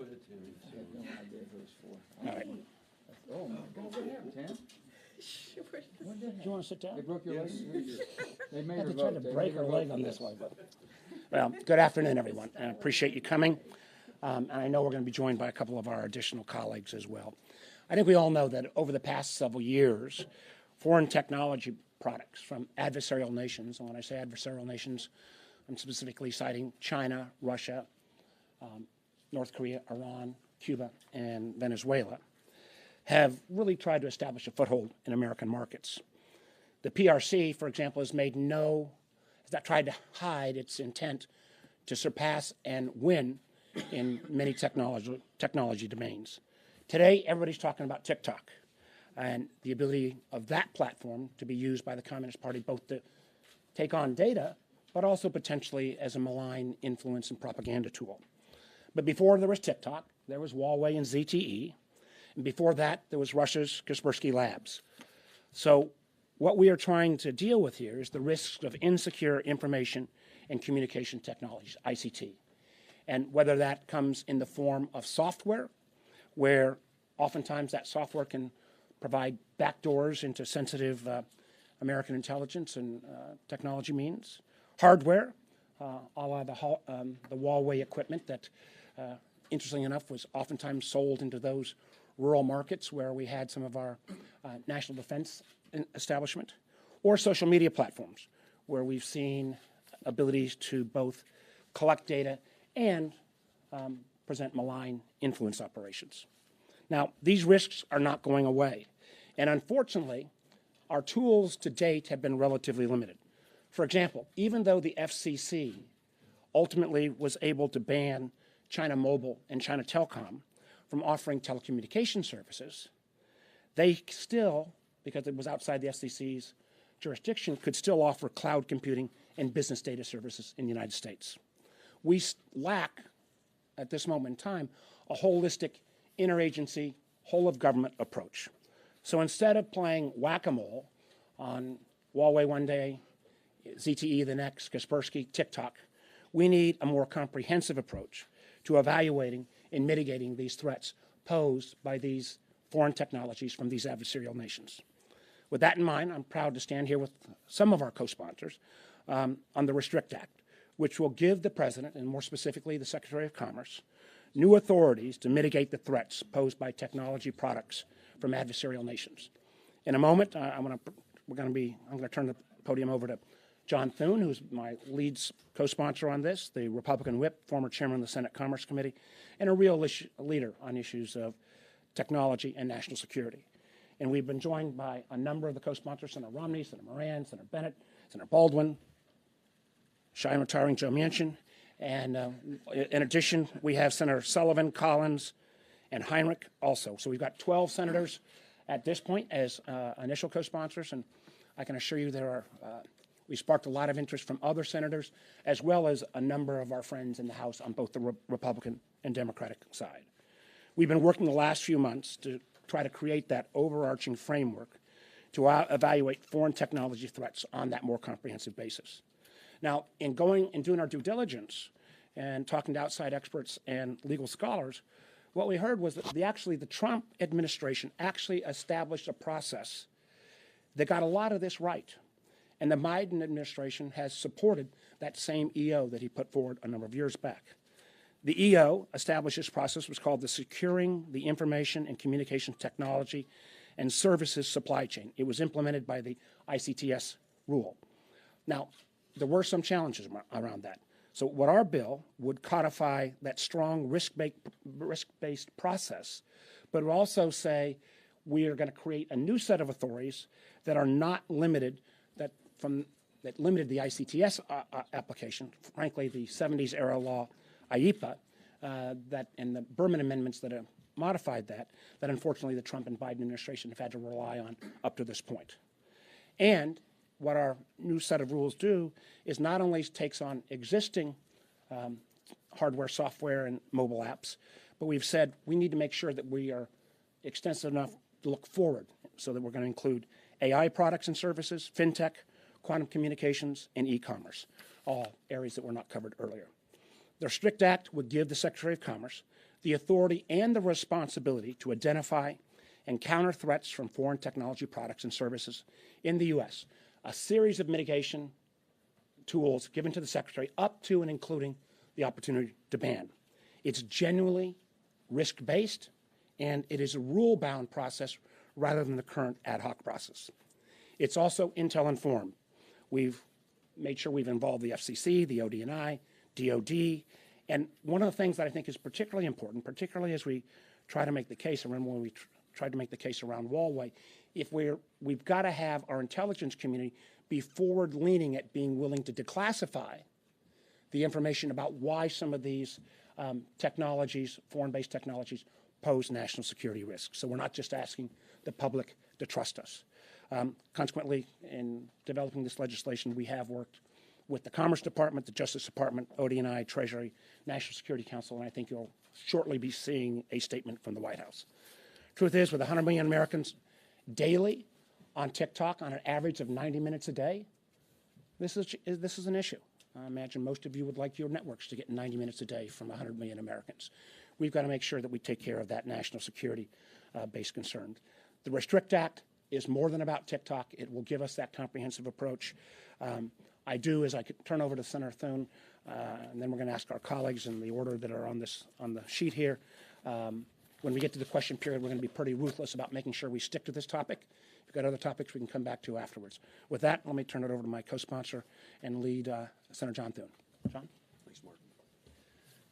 Go ahead, Tammy. I had no idea who it was for. All right. Oh my God, what happened, Tam? What did Do you want to sit down? They broke your leg? They made I had her to try vote. to They break made her vote leg for on this one. But. Well, good afternoon, everyone. I appreciate you coming. And I know we're going to be joined by a couple of our additional colleagues as well. I think we all know that over the past several years, foreign technology products from adversarial nations, and when I say adversarial nations, I'm specifically citing China, Russia, North Korea, Iran, Cuba, and Venezuela, have really tried to establish a foothold in American markets. The PRC, for example, has not tried to hide its intent to surpass and win in many technology domains. Today, everybody's talking about TikTok and the ability of that platform to be used by the Communist Party both to take on data, but also potentially as a malign influence and propaganda tool. But before there was TikTok, there was Huawei and ZTE. And before that, there was Russia's Kaspersky Labs. So what we are trying to deal with here is the risks of insecure information and communication technologies, ICT. And whether that comes in the form of software, where oftentimes that software can provide backdoors into sensitive American intelligence and technology means, hardware, a la the Huawei equipment that, interestingly enough, was oftentimes sold into those rural markets where we had some of our national defense establishment, or social media platforms, where we've seen abilities to both collect data and present malign influence operations. Now, these risks are not going away, and unfortunately, our tools to date have been relatively limited. For example, even though the FCC ultimately was able to ban China Mobile and China Telecom from offering telecommunication services, they still, because it was outside the FCC's jurisdiction, could still offer cloud computing and business data services in the United States. We lack, at this moment in time, a holistic interagency, whole-of-government approach. So instead of playing whack-a-mole on Huawei one day, ZTE the next, Kaspersky, TikTok, we need a more comprehensive approach to evaluating and mitigating these threats posed by these foreign technologies from these adversarial nations. With that in mind, I'm proud to stand here with some of our co-sponsors on the Restrict Act, which will give the President, and more specifically the Secretary of Commerce, new authorities to mitigate the threats posed by technology products from adversarial nations. In a moment, I'm going to turn the podium over to John Thune, who's my lead co-sponsor on this, the Republican whip, former chairman of the Senate Commerce Committee, and a real leader on issues of technology and national security. And we've been joined by a number of the co-sponsors, Senator Romney, Senator Moran, Senator Bennett, Senator Baldwin, shy and retiring Joe Manchin. And in addition, we have Senator Sullivan, Collins, and Heinrich also. So we've got 12 senators at this point as initial co-sponsors, and I can assure you we sparked a lot of interest from other senators, as well as a number of our friends in the House on both the Republican and Democratic side. We've been working the last few months to try to create that overarching framework to evaluate foreign technology threats on that more comprehensive basis. Now, in going and doing our due diligence and talking to outside experts and legal scholars, what we heard was that the Trump administration actually established a process that got a lot of this right. And the Biden administration has supported that same EO that he put forward a number of years back. The EO established this process, was called the Securing the Information and Communications Technology and Services Supply Chain. It was implemented by the ICTS rule. Now, there were some challenges around that. So what our bill would codify that strong risk-based process, but would also say we are going to create a new set of authorities that are not limited, that from that limited the ICTS application, frankly, the 70s era law, IEPA, and the Berman amendments that modified that unfortunately the Trump and Biden administration have had to rely on up to this point. And what our new set of rules do is not only takes on existing hardware, software, and mobile apps, but we've said we need to make sure that we are extensive enough to look forward, so that we're going to include AI products and services, fintech, quantum communications, and e-commerce, all areas that were not covered earlier. The Restrict Act would give the Secretary of Commerce the authority and the responsibility to identify and counter threats from foreign technology products and services in the U.S., a series of mitigation tools given to the Secretary up to and including the opportunity to ban. It's genuinely risk-based, and it is a rule-bound process rather than the current ad hoc process. It's also Intel-informed. We've made sure we've involved the FCC, the ODNI, DOD, and one of the things that I think is particularly important, particularly as we try to make the case, and remember when we tried to make the case around Huawei, we've got to have our intelligence community be forward-leaning at being willing to declassify the information about why some of these technologies, foreign-based technologies, pose national security risks. So we're not just asking the public to trust us. Consequently, in developing this legislation, we have worked with the Commerce Department, the Justice Department, ODNI, Treasury, National Security Council, and I think you'll shortly be seeing a statement from the White House. Truth is, with 100 million Americans daily on TikTok on an average of 90 minutes a day, this is an issue. I imagine most of you would like your networks to get 90 minutes a day from 100 million Americans. We've got to make sure that we take care of that national security-based concern. The Restrict Act is more than about TikTok. It will give us that comprehensive approach. I do, as I turn over to Senator Thune, and then we're going to ask our colleagues in the order that are on the sheet here. When we get to the question period, we're going to be pretty ruthless about making sure we stick to this topic. If you've got other topics we can come back to afterwards. With that, let me turn it over to my co-sponsor and lead, Senator John Thune. John? Thanks, Mark.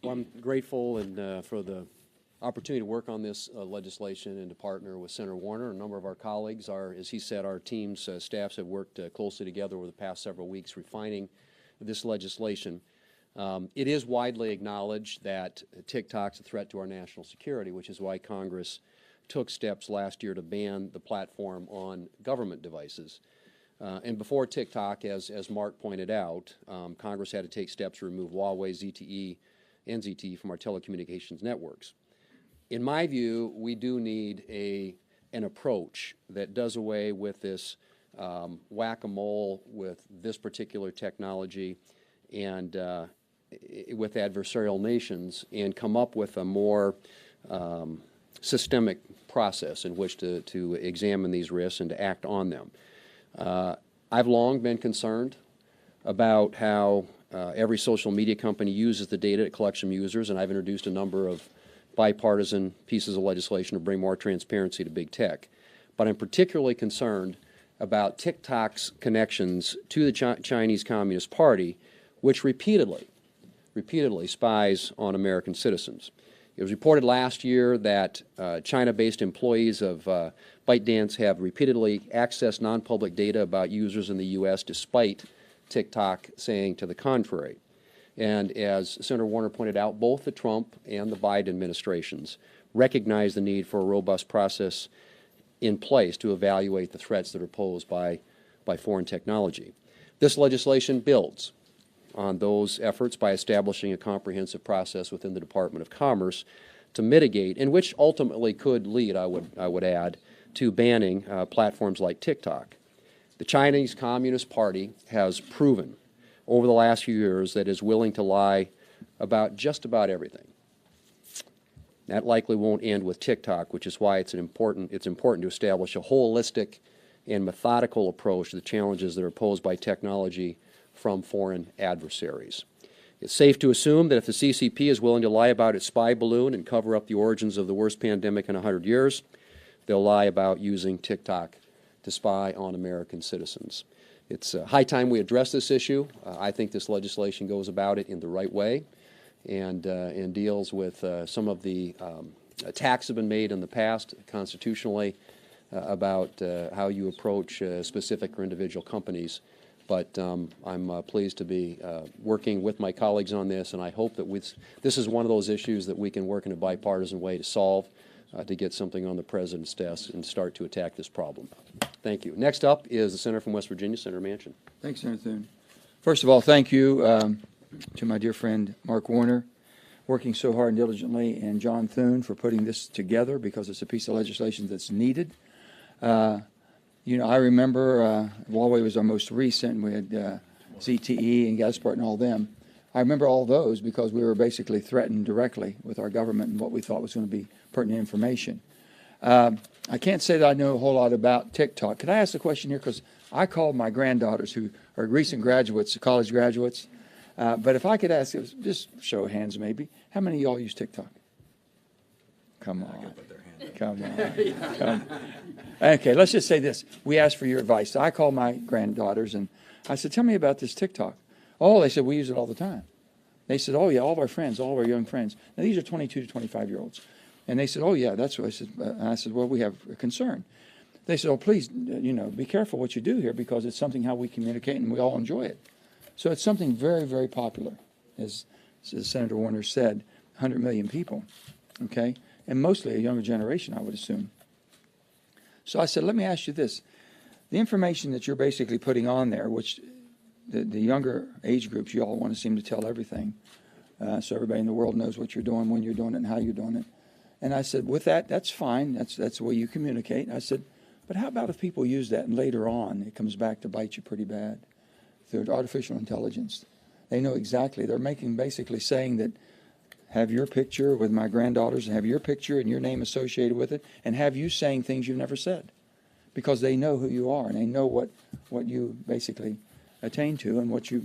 Well, I'm grateful for the opportunity to work on this legislation and to partner with Senator Warner. A number of our colleagues are, as he said, our team's staffs have worked closely together over the past several weeks refining this legislation. It is widely acknowledged that TikTok's a threat to our national security, which is why Congress took steps last year to ban the platform on government devices. And before TikTok, as Mark pointed out, Congress had to take steps to remove Huawei, ZTE, and ZTE from our telecommunications networks. In my view, we do need an approach that does away with this whack-a-mole with this particular technology and with adversarial nations, and come up with a more systemic process in which to examine these risks and to act on them. I've long been concerned about how every social media company uses the data it collects from users, and I've introduced a number of bipartisan pieces of legislation to bring more transparency to big tech. But I'm particularly concerned about TikTok's connections to the Chinese Communist Party, which repeatedly spies on American citizens. It was reported last year that China-based employees of ByteDance have repeatedly accessed non-public data about users in the U.S. despite TikTok saying to the contrary. And as Senator Warner pointed out, both the Trump and the Biden administrations recognize the need for a robust process in place to evaluate the threats that are posed by foreign technology. This legislation builds on those efforts by establishing a comprehensive process within the Department of Commerce to mitigate, and which ultimately could lead, I would add, to banning platforms like TikTok. The Chinese Communist Party has proven over the last few years that is willing to lie about just about everything. That likely won't end with TikTok, which is why it's important to establish a holistic and methodical approach to the challenges that are posed by technology from foreign adversaries. It's safe to assume that if the CCP is willing to lie about its spy balloon and cover up the origins of the worst pandemic in 100 years, they'll lie about using TikTok to spy on American citizens. It's high time we address this issue. I think this legislation goes about it in the right way and deals with some of the attacks that have been made in the past constitutionally about how you approach specific or individual companies But I'm pleased to be working with my colleagues on this, and I hope that this is one of those issues that we can work in a bipartisan way to solve, to get something on the President's desk and start to attack this problem. Thank you. Next up is the Senator from West Virginia, Senator Manchin. Thanks, Senator Thune. First of all, thank you to my dear friend Mark Warner, working so hard and diligently, and John Thune for putting this together, because it's a piece of legislation that's needed. You know, I remember Huawei was our most recent. We had ZTE and Gaspart and all them. I remember all those because we were basically threatened directly with our government and what we thought was going to be pertinent information. I can't say that I know a whole lot about TikTok. Could I ask a question here? Because I called my granddaughters, who are recent graduates, college graduates. But if I could ask, just show of hands maybe, how many of y'all use TikTok? Come on. Come on. Come. Okay, let's just say this. We asked for your advice. So I called my granddaughters and I said, tell me about this TikTok. Oh, they said, we use it all the time. They said, oh, yeah, all of our friends, all of our young friends. Now, these are 22 to 25-year-olds. And they said, oh, yeah, that's what I said. And I said, well, we have a concern. They said, oh, please, you know, be careful what you do here, because it's something how we communicate and we all enjoy it. So it's something very, very popular, as Senator Warner said, 100 million people, okay? And mostly a younger generation, I would assume. So I said, let me ask you this. The information that you're basically putting on there, which the younger age groups, you all want to seem to tell everything, so everybody in the world knows what you're doing, when you're doing it, and how you're doing it. And I said, with that, that's fine. That's the way you communicate. I said, but how about if people use that and later on it comes back to bite you pretty bad? Through artificial intelligence. They know exactly. They're basically saying that, have your picture with my granddaughters, and have your picture and your name associated with it, and have you saying things you've never said, because they know who you are and they know what you basically attain to and what's your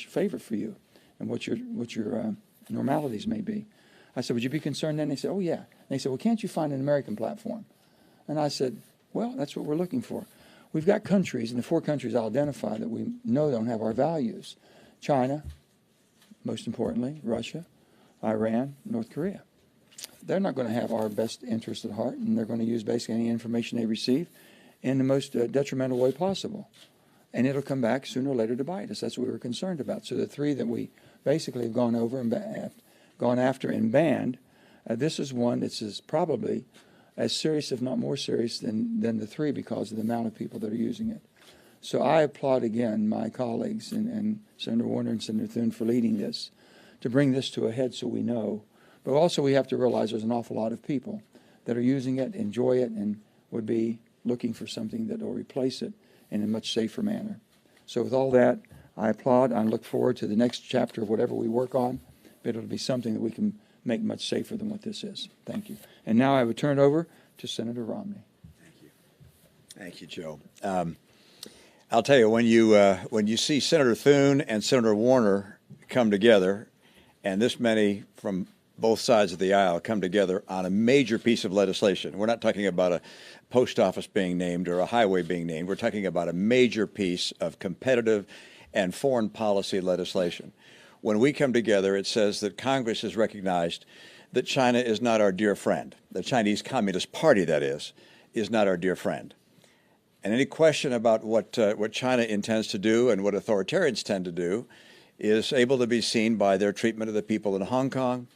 favorite for you and what your normalities may be. I said, would you be concerned then? They said, oh yeah. And they said, well, can't you find an American platform? And I said, well, that's what we're looking for. We've got countries, and the 4 countries I'll identify that we know don't have our values. China, most importantly, Russia, Iran, North Korea. They're not going to have our best interest at heart, and they're going to use basically any information they receive in the most detrimental way possible. And it'll come back sooner or later to bite us. That's what we were concerned about. So the 3 that we basically have gone over and gone after and banned, this is one that's probably as serious, if not more serious, than the 3, because of the amount of people that are using it. So I applaud again my colleagues and Senator Warner and Senator Thune for leading this, to bring this to a head so we know. But also we have to realize there's an awful lot of people that are using it, enjoy it, and would be looking for something that will replace it in a much safer manner. So with all that, I applaud. I look forward to the next chapter of whatever we work on, but it'll be something that we can make much safer than what this is. Thank you. And now I would turn it over to Senator Romney. Thank you. Thank you, Joe. I'll tell you, when you see Senator Thune and Senator Warner come together, and this many from both sides of the aisle come together on a major piece of legislation. We're not talking about a post office being named or a highway being named. We're talking about a major piece of competitive and foreign policy legislation. When we come together, it says that Congress has recognized that China is not our dear friend. The Chinese Communist Party, that is not our dear friend. And any question about what China intends to do and what authoritarians tend to do is able to be seen by their treatment of the people in Hong Kong,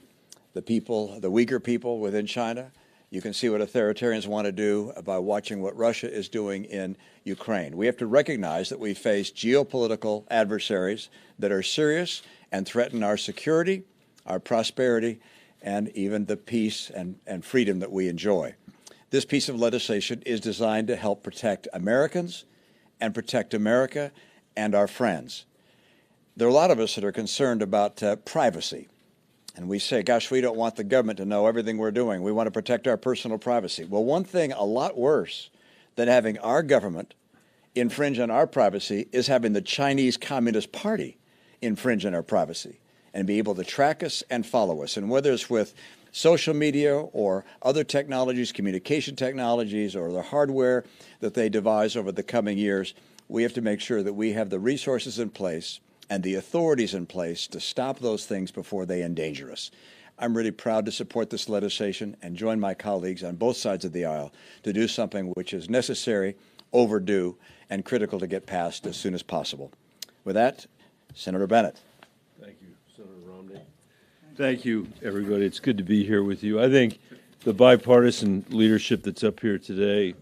the Uyghur people within China. You can see what authoritarians want to do by watching what Russia is doing in Ukraine. We have to recognize that we face geopolitical adversaries that are serious and threaten our security, our prosperity, and even the peace and freedom that we enjoy. This piece of legislation is designed to help protect Americans and protect America and our friends. There are a lot of us that are concerned about privacy. And we say, gosh, we don't want the government to know everything we're doing. We want to protect our personal privacy. Well, one thing a lot worse than having our government infringe on our privacy is having the Chinese Communist Party infringe on our privacy and be able to track us and follow us. And whether it's with social media or other technologies, communication technologies, or the hardware that they devise over the coming years, we have to make sure that we have the resources in place and the authorities in place to stop those things before they endanger us. I'm really proud to support this legislation and join my colleagues on both sides of the aisle to do something which is necessary, overdue, and critical to get passed as soon as possible. With that, Senator Bennett. Thank you, Senator Romney. Thank you, everybody. It's good to be here with you. I think the bipartisan leadership that's up here today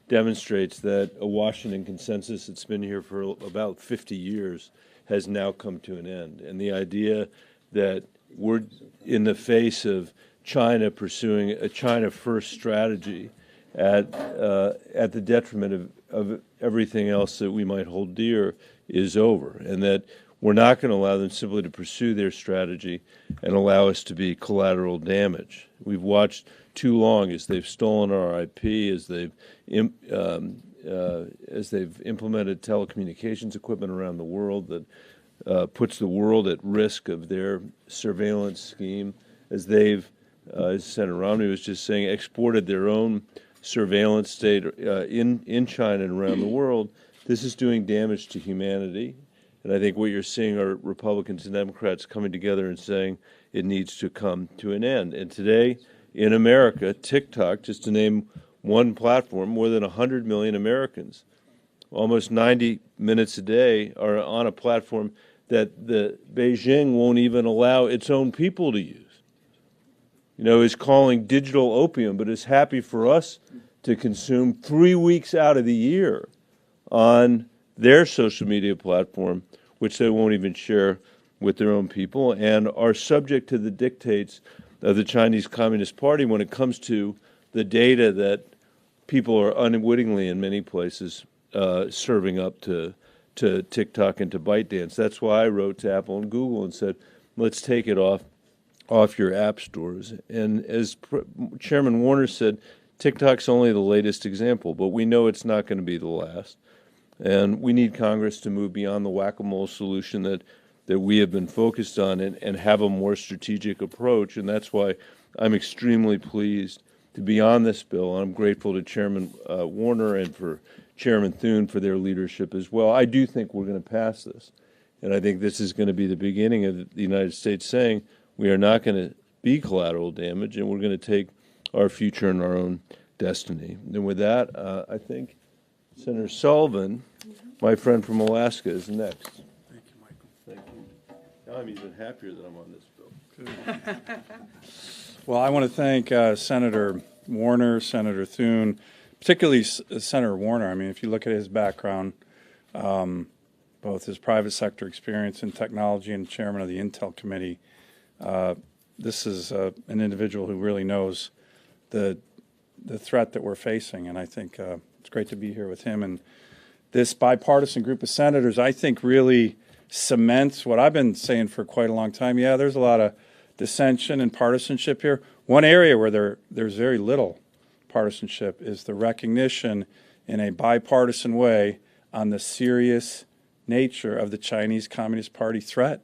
demonstrates that a Washington consensus that's been here for about 50 years has now come to an end. And the idea that we're in the face of China pursuing a China-first strategy at the detriment of everything else that we might hold dear is over, and that we're not going to allow them simply to pursue their strategy and allow us to be collateral damage. We've watched too long as they've stolen our IP, as they've implemented telecommunications equipment around the world that puts the world at risk of their surveillance scheme, as they've, as Senator Romney was just saying, exported their own surveillance state in China and around the world. This is doing damage to humanity. And I think what you're seeing are Republicans and Democrats coming together and saying it needs to come to an end. And today in America, TikTok, just to name one platform, more than 100 million Americans, almost 90 minutes a day, are on a platform that the Beijing won't even allow its own people to use. You know, is calling digital opium, but is happy for us to consume 3 weeks out of the year on their social media platform, which they won't even share with their own people, and are subject to the dictates of the Chinese Communist Party when it comes to the data that people are unwittingly in many places serving up to TikTok and to ByteDance. That's why I wrote to Apple and Google and said, let's take it off your app stores. And as Chairman Warner said, TikTok's only the latest example, but we know it's not going to be the last. And we need Congress to move beyond the whack-a-mole solution that we have been focused on and have a more strategic approach. And that's why I'm extremely pleased to be on this bill. I'm grateful to Chairman Warner and for Chairman Thune for their leadership as well. I do think we're going to pass this. And I think this is going to be the beginning of the United States saying we are not going to be collateral damage, and we're going to take our future in our own destiny. And with that, I think Senator Sullivan, my friend from Alaska, is next. Thank you, Michael. Thank you. Now I'm even happier that I'm on this bill. Well, I want to thank Senator Warner, Senator Thune, particularly Senator Warner. I mean, if you look at his background, both his private sector experience in technology and chairman of the Intel Committee, this is an individual who really knows the threat that we're facing, and I think it's great to be here with him. And this bipartisan group of senators, I think, really cements what I've been saying for quite a long time. Yeah, there's a lot of dissension and partisanship here. One area where there's very little partisanship is the recognition in a bipartisan way on the serious nature of the Chinese Communist Party threat.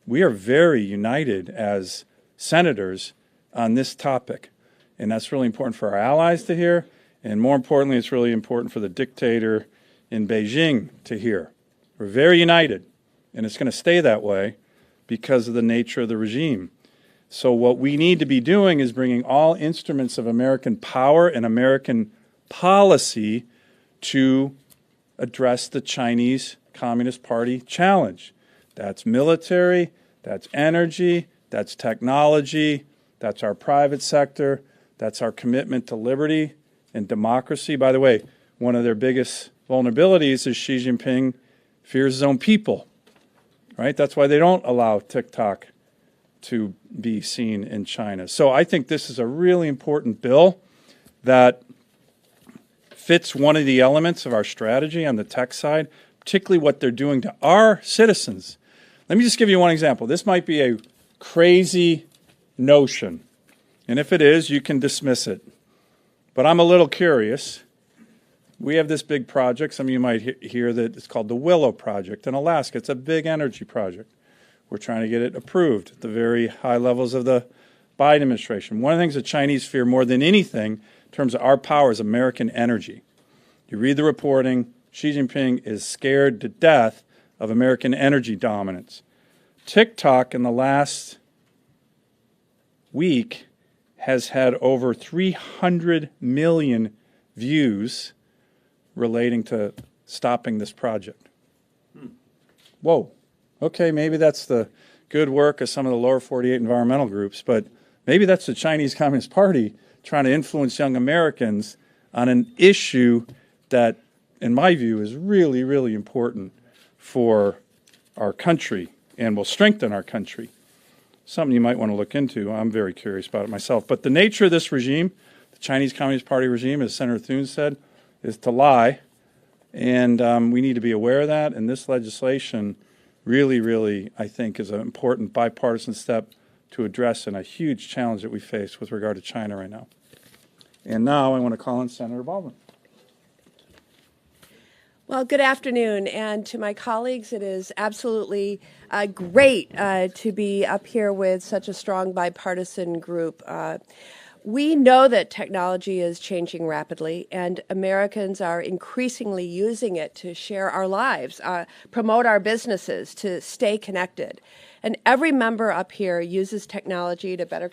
We are very united as senators on this topic, and that's really important for our allies to hear, and more importantly, it's really important for the dictator in Beijing to hear. We're very united, and it's going to stay that way because of the nature of the regime. So what we need to be doing is bringing all instruments of American power and American policy to address the Chinese Communist Party challenge. That's military, that's energy, that's technology, that's our private sector, that's our commitment to liberty and democracy. By the way, one of their biggest vulnerabilities is Xi Jinping fears his own people, right? That's why they don't allow TikTok to be seen in China. So I think this is a really important bill that fits one of the elements of our strategy on the tech side, particularly what they're doing to our citizens. Let me just give you one example. This might be a crazy notion, and if it is, you can dismiss it. But I'm a little curious. We have this big project. Some of you might hear that it's called the Willow Project in Alaska. It's a big energy project. We're trying to get it approved at the very high levels of the Biden administration. One of the things the Chinese fear more than anything in terms of our power is American energy. You read the reporting, Xi Jinping is scared to death of American energy dominance. TikTok in the last week has had over 300 million views relating to stopping this project. whoa, okay, maybe that's the good work of some of the lower 48 environmental groups, but maybe that's the Chinese Communist Party trying to influence young Americans on an issue that, in my view, is really, really important for our country and will strengthen our country. Something you might want to look into. I'm very curious about it myself. But the nature of this regime, the Chinese Communist Party regime, as Senator Thune said, is to lie. And we need to be aware of that. And this legislation really, really, I think, is an important bipartisan step to addressing a huge challenge that we face with regard to China right now. And now I want to call on Senator Baldwin. Well, good afternoon, and to my colleagues, it is absolutely great to be up here with such a strong bipartisan group. We know that technology is changing rapidly, and Americans are increasingly using it to share our lives, promote our businesses, to stay connected. And every member up here uses technology to better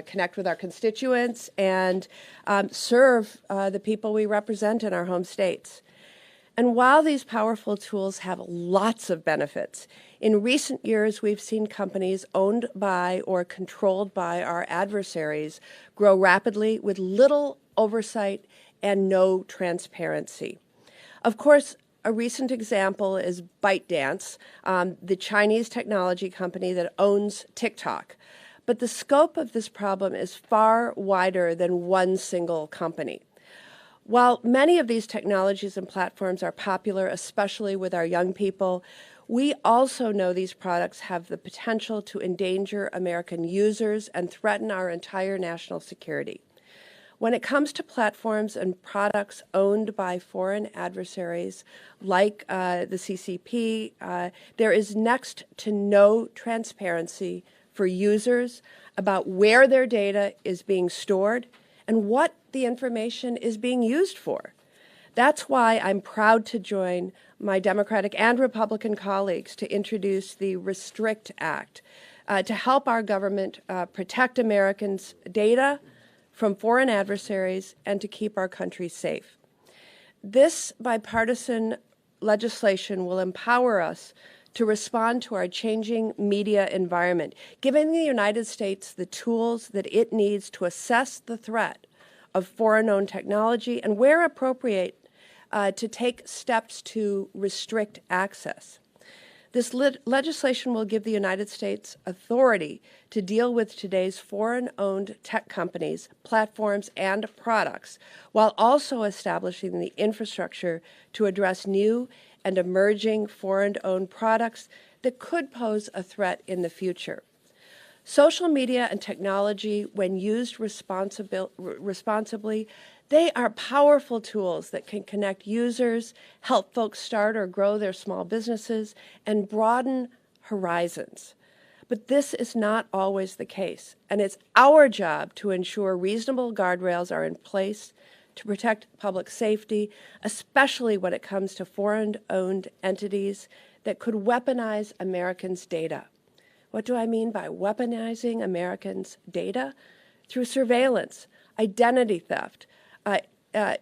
connect with our constituents and serve the people we represent in our home states. And while these powerful tools have lots of benefits, in recent years we've seen companies owned by or controlled by our adversaries grow rapidly with little oversight and no transparency. Of course, a recent example is ByteDance, the Chinese technology company that owns TikTok. But the scope of this problem is far wider than one single company. While many of these technologies and platforms are popular, especially with our young people, we also know these products have the potential to endanger American users and threaten our entire national security. When it comes to platforms and products owned by foreign adversaries like the CCP, there is next to no transparency for users about where their data is being stored and what the information is being used for. That's why I'm proud to join my Democratic and Republican colleagues to introduce the Restrict Act to help our government protect Americans' data from foreign adversaries and to keep our country safe. This bipartisan legislation will empower us to respond to our changing media environment, giving the United States the tools that it needs to assess the threat of foreign-owned technology and, where appropriate, to take steps to restrict access. This legislation will give the United States authority to deal with today's foreign-owned tech companies, platforms, and products, while also establishing the infrastructure to address new and emerging foreign-owned products that could pose a threat in the future. Social media and technology, when used responsibly, they are powerful tools that can connect users, help folks start or grow their small businesses, and broaden horizons. But this is not always the case, and it's our job to ensure reasonable guardrails are in place to protect public safety, especially when it comes to foreign-owned entities that could weaponize Americans' data. What do I mean by weaponizing Americans' data? Through surveillance, identity theft,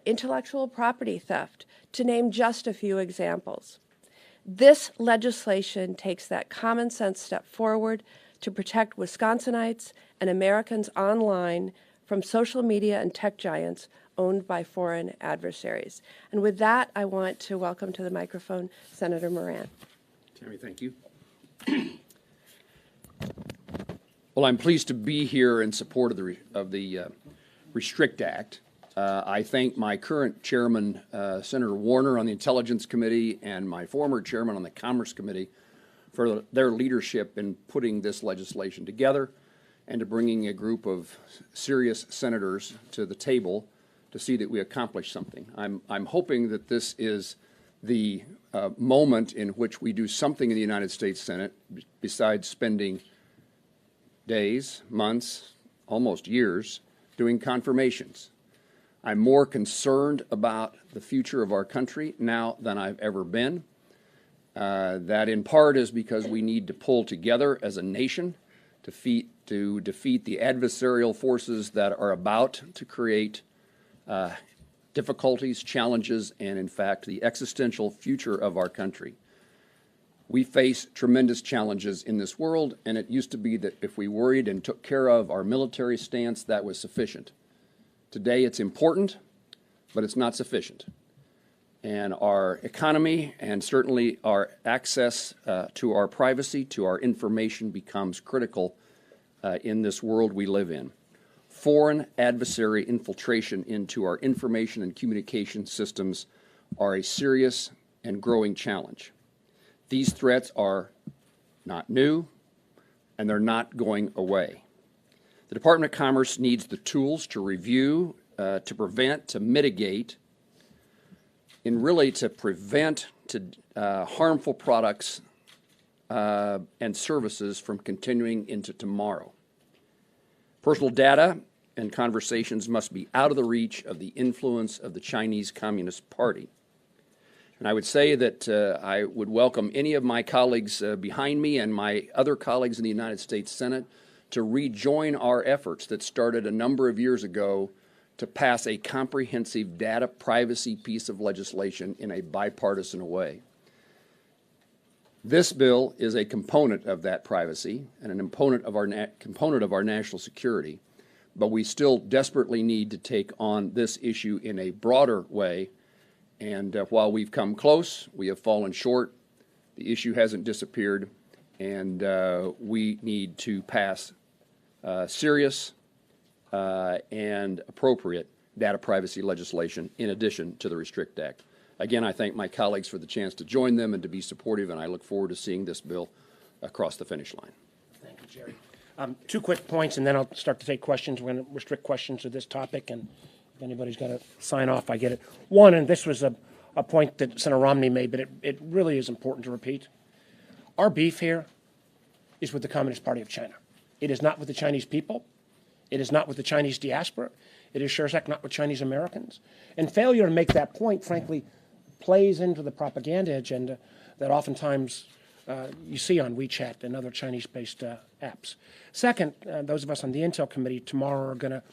intellectual property theft, to name just a few examples. This legislation takes that common sense step forward to protect Wisconsinites and Americans online from social media and tech giants owned by foreign adversaries. And with that, I want to welcome to the microphone Senator Moran. Tammy, thank you. Well, I'm pleased to be here in support of the Restrict Act. I thank my current chairman, Senator Warner, on the Intelligence Committee, and my former chairman on the Commerce Committee for their leadership in putting this legislation together and to bringing a group of serious senators to the table to see that we accomplish something. I'm hoping that this is the moment in which we do something in the United States Senate besides spending days, months, almost years doing confirmations. I'm more concerned about the future of our country now than I've ever been. That in part is because we need to pull together as a nation to defeat the adversarial forces that are about to create difficulties, challenges, and in fact the existential future of our country. We face tremendous challenges in this world, and it used to be that if we worried and took care of our military stance, that was sufficient. Today, it's important, but it's not sufficient. And our economy and certainly our access to our privacy, to our information becomes critical in this world we live in. Foreign adversary infiltration into our information and communication systems are a serious and growing challenge. These threats are not new, and they're not going away. The Department of Commerce needs the tools to review, to prevent, to mitigate, and really to prevent harmful products and services from continuing into tomorrow. Personal data and conversations must be out of the reach of the influence of the Chinese Communist Party. And I would say that I would welcome any of my colleagues behind me and my other colleagues in the United States Senate to rejoin our efforts that started a number of years ago to pass a comprehensive data privacy piece of legislation in a bipartisan way. This bill is a component of that privacy and an component of our national security, but we still desperately need to take on this issue in a broader way. And while we've come close, we have fallen short. The issue hasn't disappeared, and we need to pass serious and appropriate data privacy legislation in addition to the Restrict Act. Again, I thank my colleagues for the chance to join them and to be supportive, and I look forward to seeing this bill across the finish line. Thank you, Jerry. 2 quick points, and then I'll start to take questions. We're going to restrict questions to this topic, and if anybody's got to sign off, I get it. One, and this was a point that Senator Romney made, but it really is important to repeat. Our beef here is with the Communist Party of China. It is not with the Chinese people. It is not with the Chinese diaspora. It is sure as heck not with Chinese Americans. And failure to make that point, frankly, plays into the propaganda agenda that oftentimes you see on WeChat and other Chinese-based apps. Second, those of us on the Intel Committee tomorrow are going to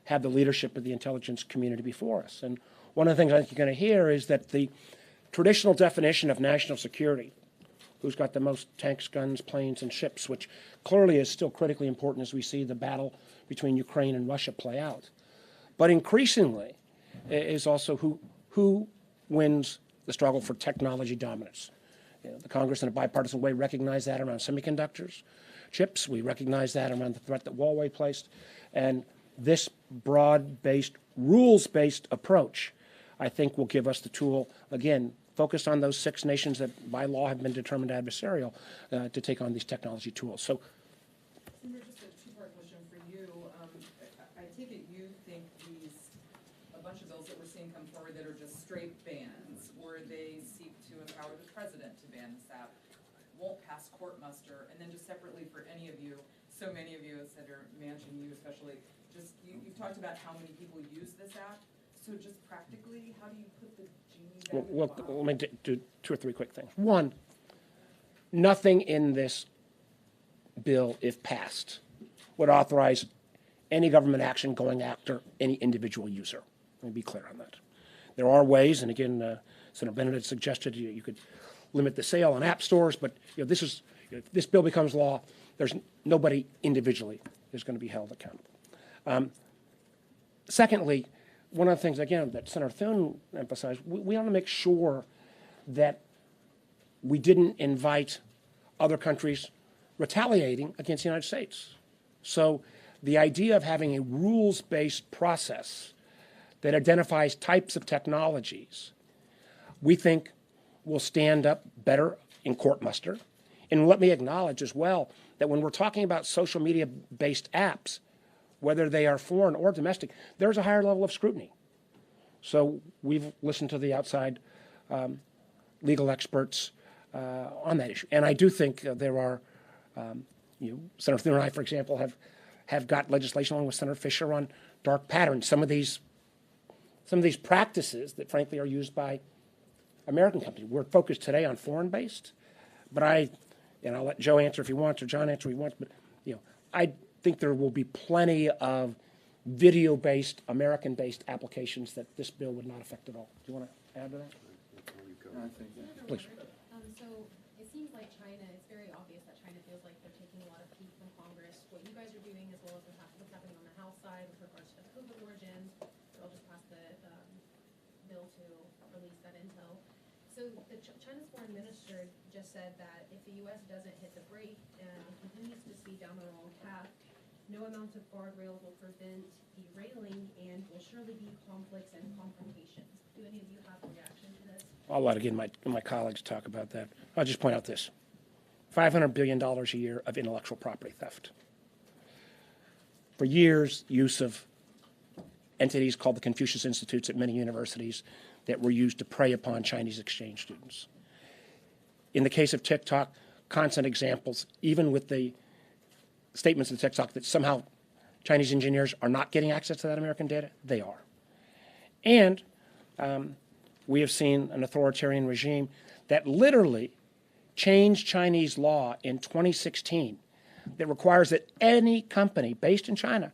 have the leadership of the intelligence community before us. And one of the things I think you're going to hear is that the traditional definition of national security, who's got the most tanks, guns, planes, and ships, which clearly is still critically important as we see the battle between Ukraine and Russia play out. But increasingly is also who wins the struggle for technology dominance. You know, the Congress in a bipartisan way recognized that around semiconductors, chips. We recognize that around the threat that Huawei placed. And this broad-based, rules-based approach, I think, will give us the tool, again, focused on those 6 nations that by law have been determined adversarial to take on these technology tools. So, Senator, just a 2-part question for you. I take it you think a bunch of bills that we're seeing come forward that are just straight bans, or they seek to empower the president to ban this app, won't pass court muster, and then just separately for any of you, so many of you, Senator Manchin, you especially, just you've talked about how many people use this app. So just practically, how do you put the genie back in the bottle? let me do 2 or 3 quick things. One, nothing in this bill, if passed, would authorize any government action going after any individual user. Let me be clear on that. There are ways, and again, Senator Bennett had suggested you could limit the sale on app stores, but if this bill becomes law, there's nobody individually is going to be held accountable. Secondly, one of the things, again, that Senator Thune emphasized, we want to make sure that we didn't invite other countries retaliating against the United States. So the idea of having a rules-based process that identifies types of technologies, we think will stand up better in court muster. And let me acknowledge as well that when we're talking about social media-based apps, whether they are foreign or domestic, there's a higher level of scrutiny. So we've listened to the outside legal experts on that issue. And I do think there are, Senator Thune and I, for example, have got legislation along with Senator Fisher on dark patterns. Some of these practices that frankly are used by American companies. We're focused today on foreign-based, but I'll let Joe answer if he wants or John answer if he wants, but I think there will be plenty of video-based, American-based applications that this bill would not affect at all. Do you want to add to that? Please. So it seems like So China's foreign minister just said that if the U.S. doesn't hit the brake and it continues to speed down the wrong path, no amount of guardrails will prevent derailing and will surely be conflicts and confrontations. Do any of you have a reaction to this? I'll let again my colleagues talk about that. I'll just point out this. $500 billion a year of intellectual property theft. For years, use of entities called the Confucius Institutes at many universities that were used to prey upon Chinese exchange students. In the case of TikTok, constant examples, even with the statements of TikTok that somehow Chinese engineers are not getting access to that American data, they are. And we have seen an authoritarian regime that literally changed Chinese law in 2016 that requires that any company based in China,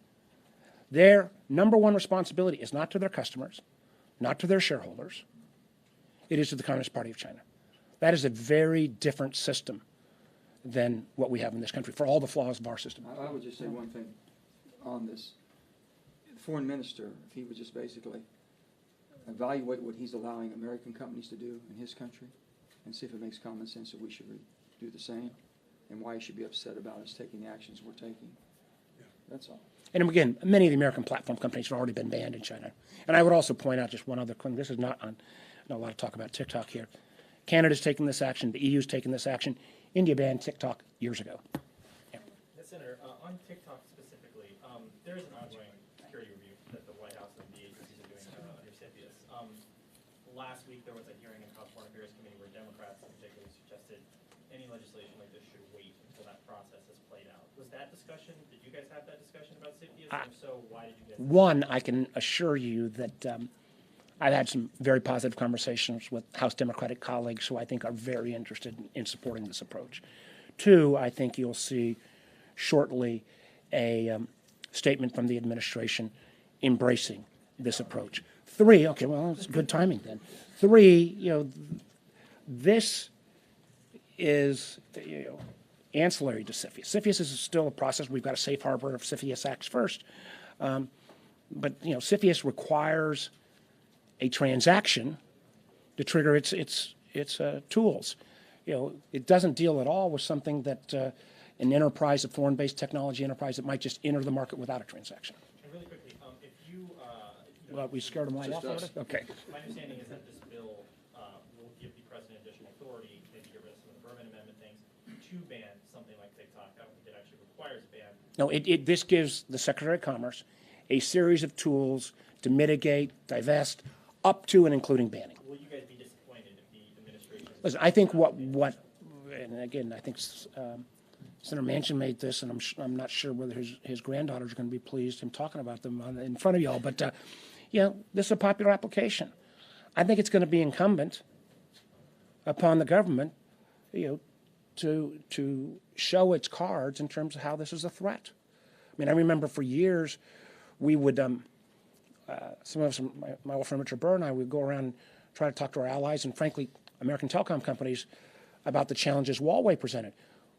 their number one responsibility is not to their customers, not to their shareholders, it is to the Communist Party of China. That is a very different system than what we have in this country, for all the flaws of our system. I would just say one thing on this. The foreign minister, if he would just basically evaluate what he's allowing American companies to do in his country and see if it makes common sense that we should do the same and why he should be upset about us taking the actions we're taking. That's all. And again, many of the American platform companies have already been banned in China. And I would also point out just one other thing. This is not a lot of talk about TikTok here. Canada's taken this action. The EU's taken this action. India banned TikTok years ago. Yes, Senator, on TikTok specifically, there is an ongoing security review that the White House and the agencies are doing under CFIUS. Last week there was a hearing in House Foreign Affairs Committee where Democrats in particular suggested any legislation like this should wait until that process has played out. Was that discussion, did you guys have that discussion about CFIUS? And if so, why did you guys? One, I can assure you that I've had some very positive conversations with House Democratic colleagues who I think are very interested in supporting this approach. Two, I think you'll see shortly a statement from the administration embracing this approach. Three, okay, well, it's good timing then. Three, this is, ancillary to CFIUS. CFIUS is still a process. We've got a safe harbor of CFIUS Acts first. But, CFIUS requires a transaction to trigger its tools. It doesn't deal at all with something that an enterprise, a foreign-based technology enterprise that might just enter the market without a transaction. And really quickly, if you Well, we scared them all off already? Okay. my understanding is that this bill will give the president additional authority, maybe get rid of some of the Berman Amendment things, to ban something like TikTok. I don't think it actually requires a ban. No, this gives the Secretary of Commerce a series of tools to mitigate, divest, up to and including banning. Will you guys be disappointed if the administration? Listen, I think and again, I think Senator Manchin made this, and I'm not sure whether his granddaughters are going to be pleased him talking about them in front of y'all, but this is a popular application. I think it's going to be incumbent upon the government, to show its cards in terms of how this is a threat. I mean, I remember for years we would, some of us, my old friend Richard Burr and I, would go around and try to talk to our allies and, frankly, American telecom companies about the challenges Huawei presented.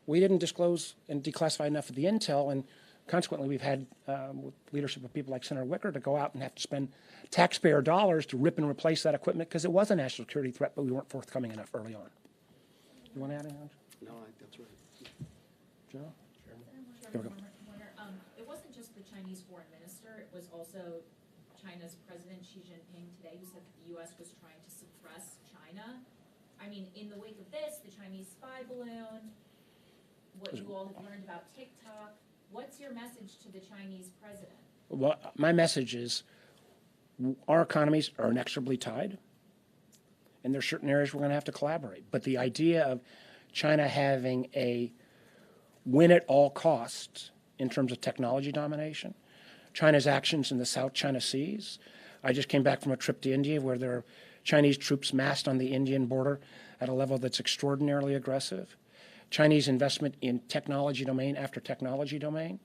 We didn't disclose and declassify enough of the intel, and consequently, we've had with leadership of people like Senator Wicker to go out and have to spend taxpayer dollars to rip and replace that equipment because it was a national security threat, but we weren't forthcoming enough early on. You want to add anything? No, I think that's right. Joe? Chairman Warner, it wasn't just the Chinese foreign minister, it was also China's President Xi Jinping today who said that the U.S. was trying to suppress China. I mean, in the wake of this, the Chinese spy balloon, what you all have learned about TikTok, what's your message to the Chinese president? Well, my message is our economies are inexorably tied, and there are certain areas we're going to have to collaborate. But the idea of China having a win at all costs in terms of technology domination, China's actions in the South China Seas. I just came back from a trip to India where there are Chinese troops massed on the Indian border at a level that's extraordinarily aggressive. Chinese investment in technology domain after technology domain.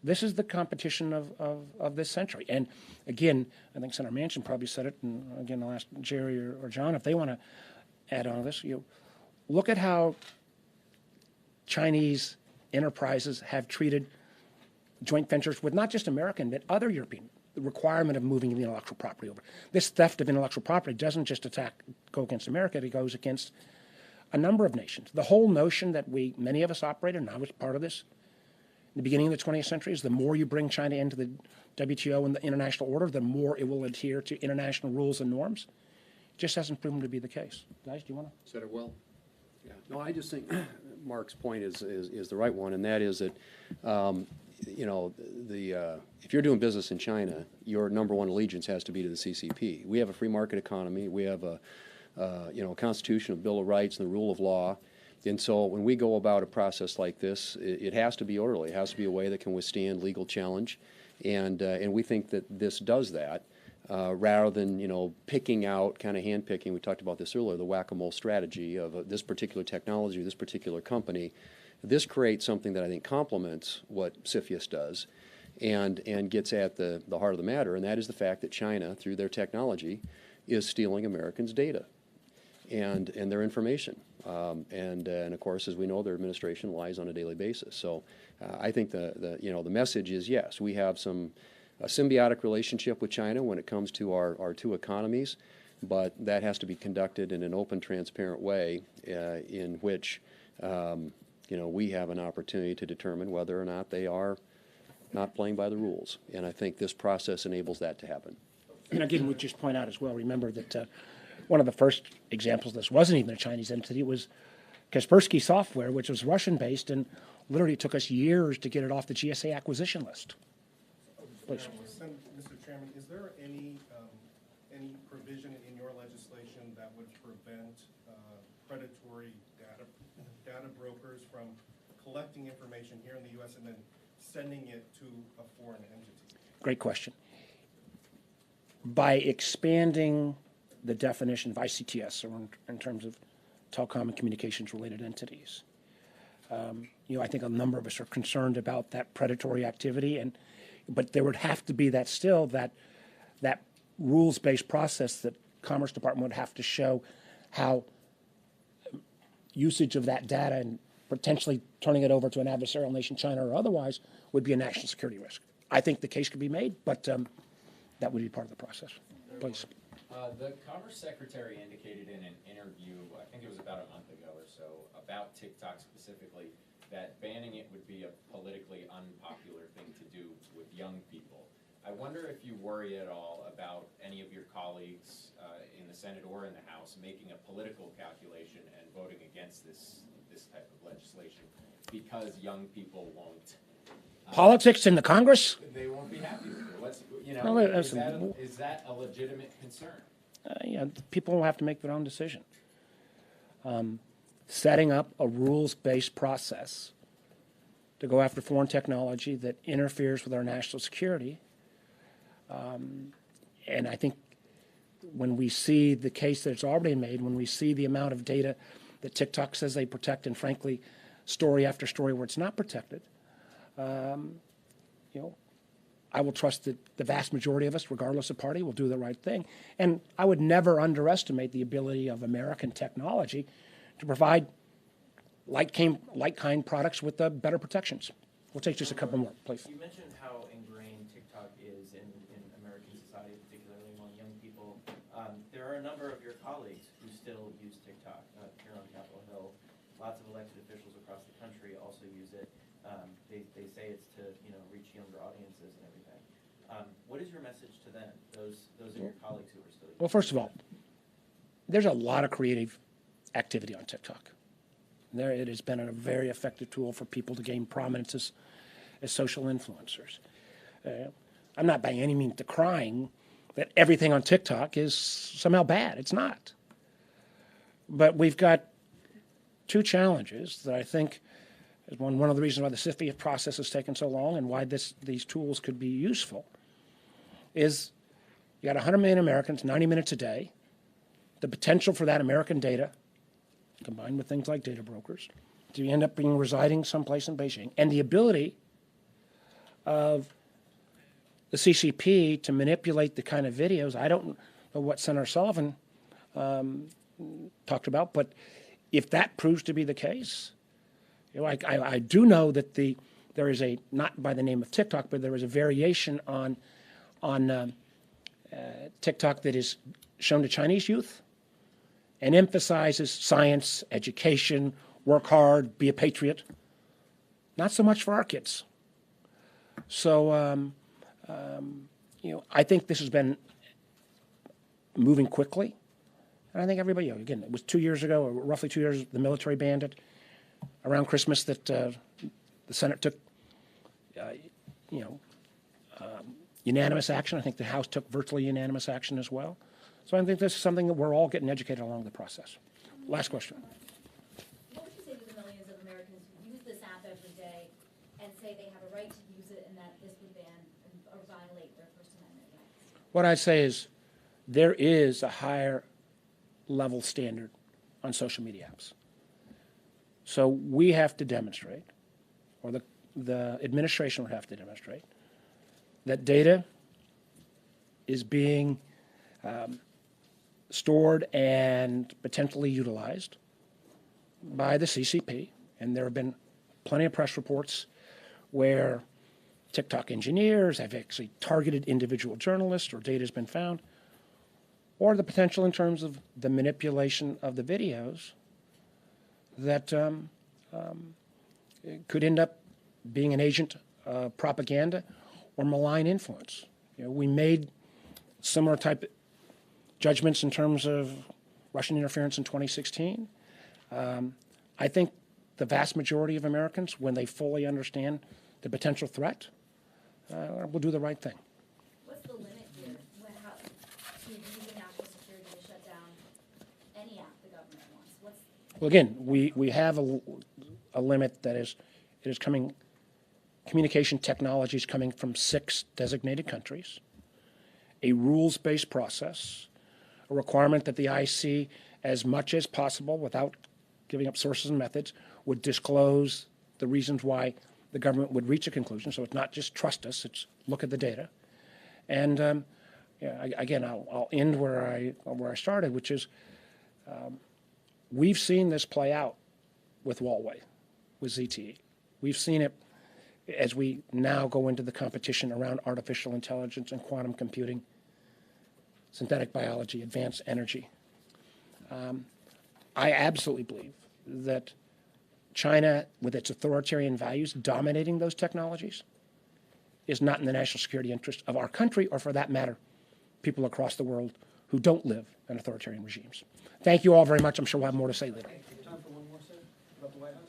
This is the competition of this century. And again, I think Senator Manchin probably said it, and again, I'll ask Jerry or John if they want to add on to this. Look at how Chinese enterprises have treated joint ventures with not just American, but other European the requirement of moving the intellectual property over. This theft of intellectual property doesn't just go against America, it goes against a number of nations. The whole notion that many of us operated, and I was part of this, in the beginning of the 20th century, is the more you bring China into the WTO and the international order, the more it will adhere to international rules and norms. It just hasn't proven to be the case. Guys, do you want to? Said it well. Yeah. No, I just think Mark's point is the right one, and that is that, if you're doing business in China, your number one allegiance has to be to the CCP. We have a free market economy. We have a Constitution, a Bill of Rights, and the rule of law. And so when we go about a process like this, it has to be orderly. It has to be a way that can withstand legal challenge. And we think that this does that, rather than, picking out, kind of handpicking, we talked about this earlier, the whack-a-mole strategy of this particular technology, this particular company. This creates something that I think complements what CFIUS does and gets at the heart of the matter, and that is the fact that China, through their technology, is stealing Americans' data and their information. And of course, as we know, their administration lies on a daily basis. So I think the message is, yes, we have a symbiotic relationship with China when it comes to our two economies, but that has to be conducted in an open, transparent way in which we have an opportunity to determine whether or not they are not playing by the rules. And I think this process enables that to happen. And again, we just point out as well, remember that one of the first examples of this wasn't even a Chinese entity. It was Kaspersky Software, which was Russian-based, and literally took us years to get it off the GSA acquisition list. Please. Mr. Chairman, is there any provision in your legislation that would prevent predatory data brokers from collecting information here in the U.S. and then sending it to a foreign entity? Great question. By expanding the definition of ICTS, or in terms of telecom and communications-related entities, I think a number of us are concerned about that predatory activity, but there would have to be that rules-based process that Commerce Department would have to show how usage of that data and potentially turning it over to an adversarial nation, China or otherwise, would be a national security risk. I think the case could be made, but that would be part of the process. Please. The Commerce Secretary indicated in an interview, I think it was about a month ago or so, about TikTok specifically, that banning it would be a politically unpopular thing to do with young people. I wonder if you worry at all about any of your colleagues in the Senate or in the House making a political calculation and voting against this type of legislation because young people won't. Politics in the Congress? They won't be happy with it. Is that a legitimate concern? People will have to make their own decision. Setting up a rules-based process to go after foreign technology that interferes with our national security. And I think when we see the case that's already made, when we see the amount of data that TikTok says they protect, and frankly, story after story where it's not protected, I will trust that the vast majority of us, regardless of party, will do the right thing. And I would never underestimate the ability of American technology to provide like-kind products with better protections. We'll take just a couple more, please. You mentioned how ingrained TikTok is in American society, particularly among young people. There are a number of your colleagues who still use TikTok here on Capitol Hill. Lots of elected officials across the country also use it. They say it's to reach younger audiences and everything. What is your message to them, those of your colleagues who are still using it? Well, first of all, there's a lot of creative activity on TikTok. It has been a very effective tool for people to gain prominence as social influencers. I'm not by any means decrying that everything on TikTok is somehow bad. It's not. But we've got two challenges that I think is one of the reasons why the CFIUS process has taken so long and why these tools could be useful is you got 100 million Americans, 90 minutes a day, the potential for that American data, combined with things like data brokers, to end up residing someplace in Beijing, and the ability of the CCP to manipulate the kind of videos. I don't know what Senator Sullivan talked about, but if that proves to be the case, I do know that there is not by the name of TikTok, but there is a variation on on TikTok that is shown to Chinese youth and emphasizes science, education, work hard, be a patriot. Not so much for our kids. So, I think this has been moving quickly. And I think everybody, again, it was 2 years ago, or roughly 2 years, the military banned it. Around Christmas that the Senate took, unanimous action. I think the House took virtually unanimous action as well. So I think this is something that we're all getting educated along the process. Last question. What would you say to the millions of Americans who use this app every day and say they have a right to use it and that this would ban or violate their First Amendment rights? What I'd say is there is a higher level standard on social media apps. So we have to demonstrate, or the administration would have to demonstrate, that data is being stored and potentially utilized by the CCP. And there have been plenty of press reports where TikTok engineers have actually targeted individual journalists or data has been found, or the potential in terms of the manipulation of the videos that could end up being an agent of propaganda or malign influence. We made similar type judgments in terms of Russian interference in 2016. I think the vast majority of Americans, when they fully understand the potential threat, will do the right thing. What's the limit here to using national security to shut down any app the government wants? Well, again, we have a limit that is coming. Communication technologies coming from 6 designated countries, a rules-based process, a requirement that the IC, as much as possible, without giving up sources and methods, would disclose the reasons why the government would reach a conclusion. So it's not just trust us, it's look at the data. And again, I'll end where I started, which is we've seen this play out with Huawei, with ZTE. We've seen it as we now go into the competition around artificial intelligence and quantum computing, synthetic biology, advanced energy. I absolutely believe that China, with its authoritarian values dominating those technologies, is not in the national security interest of our country, or for that matter, people across the world who don't live in authoritarian regimes. Thank you all very much. I'm sure we'll have more to say later. Time for one more, sir, about the White House.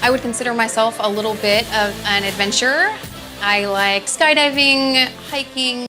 I would consider myself a little bit of an adventurer. I like skydiving, hiking,